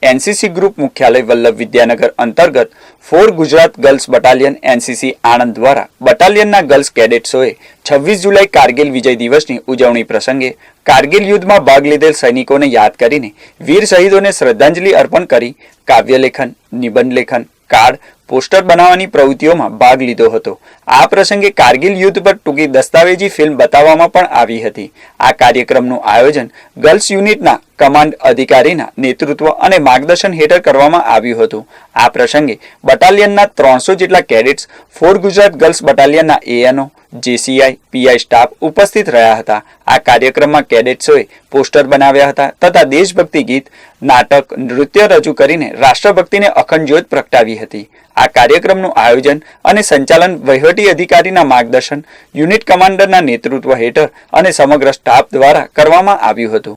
NCC group मुख्यालय वल्लभ विद्यानगर अंतर्गत 4 Gujarat girls battalion NCC Anand द्वारा बटालियनना गर्ल्स कैडेट्सोए 26 जुलाई कारगिल विजय दिवसनी उजवणी प्रसंगे कारगिल युद्धमां भाग लीधेल सैनिकोने याद करीने वीर शहीदोने श्रद्धांजलि अर्पण करी काव्यलेखन, निबंध लेखन, कार्ड, पोस्टर बनावવાની પ્રવૃત્તિઓમાં ભાગ લીધો હતો। આ પ્રસંગે કારગિલ યુદ્ધ પર ટૂંકી દસ્તાવેજી ફિલ્મ બતાવવામાં પણ આવી હતી। આ કાર્યક્રમનું આયોજન ગર્લ્સ યુનિટના કમાન્ડ અધિકારીના નેતૃત્વ અને માર્ગદર્શન હેઠળ કરવામાં આવ્યું હતું। આ પ્રસંગે બટાલિયનના 300 જેટલા કેડેટ્સ 4 ગુજરાત ગર્લ્સ બટાલિયનના એએનઓ, जेसीआई, पीआई स्टाफ उपस्थित रहा था। आ कार्यक्रम में कैडेट्सोए पोस्टर बनाव्या हता तथा देशभक्ति गीत, नाटक, नृत्य रजू करीने राष्ट्रभक्ति ने अखंड ज्योत प्रगटावी हती। आ कार्यक्रमનું आयोजन અને સંચાલન વહીવટી અધિકારીના માર્ગદર્શન, યુનિટ કમાન્ડરના નેતૃત્વ હેઠળ અને સમગ્ર સ્ટાફ દ્વારા કરવામાં આવ્યું હતું।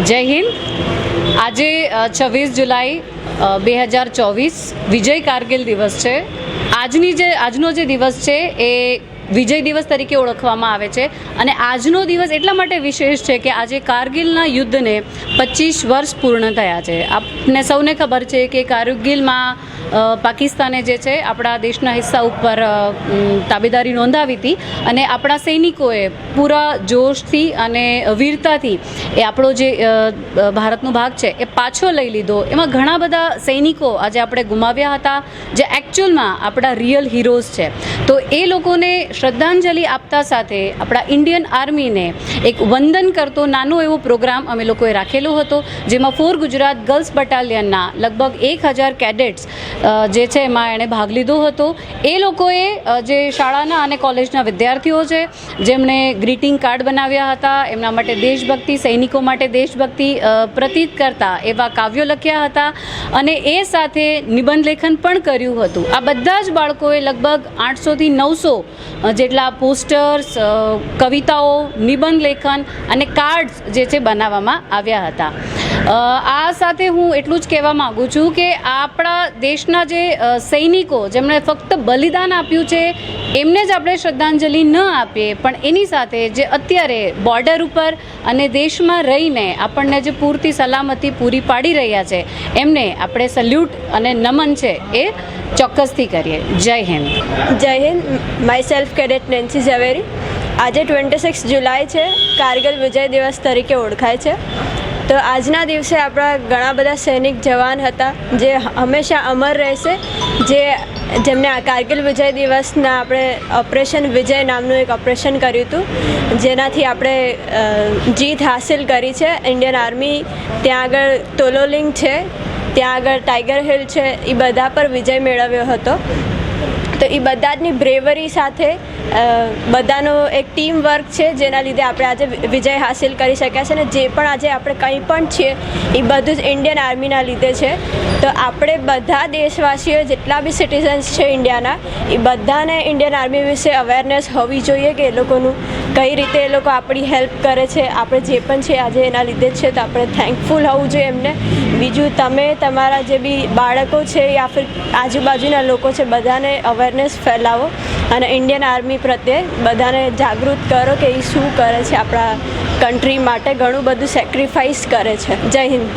जय हिंद। आज 26 जुलाई 2024 विजय कारगिल दिवस है। આજનો જે દિવસ છે એ વિજય દિવસ તરીકે ઓળખવામાં આવે છે અને આજનો દિવસ એટલા માટે વિશેષ છે કે આજે કારગિલના યુદ્ધને 25 વર્ષ પૂર્ણ થયા છે। આપને સૌને ખબર છે કે કારગિલમાં પાકિસ્તાને જે છે આપણા દેશના હિસ્સા ઉપર તાબેદારી નોંધાવી હતી અને આપણા સૈનિકોએ પૂરા જોશથી અને વીરતાથી એ આપણો જે ભારતનો ભાગ છે એ પાછો લઈ લીધો। એમાં ઘણા બધા સૈનિકો આજે આપણે ગુમાવ્યા હતા જે એકચ્યુઅલમાં આપણા રિયલ હીરોઝ છે। તો એ લોકોને શ્રદ્ધાંજલિ આપતા સાથે આપણા ઇન્ડિયન આર્મીને એક વંદન કરતો નાનો એવો પ્રોગ્રામ અમે લોકોએ રાખેલો હતો જેમાં 4 ગુજરાત ગર્લ્સ બટાલિયનના લગભગ 1000 કેડેટ્સ જે છે એમાં એણે ભાગ લીધો હતો। એ લોકોએ જે શાળાના અને કોલેજના વિદ્યાર્થીઓ છે જેમણે ગ્રીટિંગ કાર્ડ બનાવ્યા હતા, એમના માટે દેશભક્તિ, સૈનિકો માટે દેશભક્તિ પ્રતીત કરતા એવા કાવ્યો લખ્યા હતા અને એ સાથે નિબંધ લેખન પણ કર્યું હતું। આ બધા જ બાળકોએ લગભગ 800 થી 900 જેટલા પોસ્ટર્સ, કવિતાઓ, નિબંધ લેખન અને કાર્ડ્સ જે છે બનાવવામાં આવ્યા હતા। આ સાથે હું એટલું જ કહેવા માગું છું કે આપણા દેશના જે સૈનિકો જેમણે ફક્ત બલિદાન આપ્યું છે એમને જ આપણે શ્રદ્ધાંજલિ ન આપીએ, પણ એની સાથે જે અત્યારે બોર્ડર ઉપર અને દેશમાં રહીને આપણને જે પૂરતી સલામતી પૂરી પાડી રહ્યા છે એમને આપણે સલ્યુટ અને નમન છે એ ચોક્કસથી કરીએ. જય હિન્દ. જય Hind. Myself cadet Nancy Zaveri. આજે 26 જુલાઈ છે, કારગિલ વિજય દિવસ તરીકે ઓળખાય છે. તો આજના દિવસે આપણા ઘણા બધા સૈનિક જવાન હતા જે હંમેશા અમર રહેશે, જેમને આ કારગિલ વિજય દિવસના આપણે ઓપરેશન વિજય નામનું એક ઓપરેશન કર્યું હતું, જેનાથી આપણે જીત હાસિલ કરી છે. ઇન્ડિયન આર્મી ત્યાં આગળ તોલોલિંગ છે, ત્યાં આગળ ટાઈગર હિલ છે, એ બધા પર વિજય મેળવ્યો હતો. તો એ બધાની બ્રેવરી સાથે બધાનો એક ટીમ વર્ક છે, જેના લીધે આપણે આજે વિજય હાસિલ કરી શક્યા છે. અને જે પણ આજે આપણે કંઈ પણ છીએ એ બધું જ ઇન્ડિયન આર્મીના લીધે છે. તો આપણે બધા દેશવાસીઓ જેટલા બી સિટીઝન્સ છે ઇન્ડિયાના, એ બધાને ઇન્ડિયન આર્મી વિશે અવેરનેસ હોવી જોઈએ કે એ લોકોનું કઈ રીતે એ લોકો આપણી હેલ્પ કરે છે. આપણે જે પણ છે આજે એના લીધે જ છે, તો આપણે થેન્કફુલ હોવું જોઈએ એમને. બીજું, તમે તમારા જે બી બાળકો છે યા ફિર આજુબાજુના લોકો છે બધાને અવેરનેસ ફેલાવો અને ઇન્ડિયન આર્મી પ્રત્યે બધાને જાગૃત કરો કે એ શું કરે છે, આપણા કન્ટ્રી માટે ઘણું બધું સેક્રિફાઈસ કરે છે. જય હિન્દ.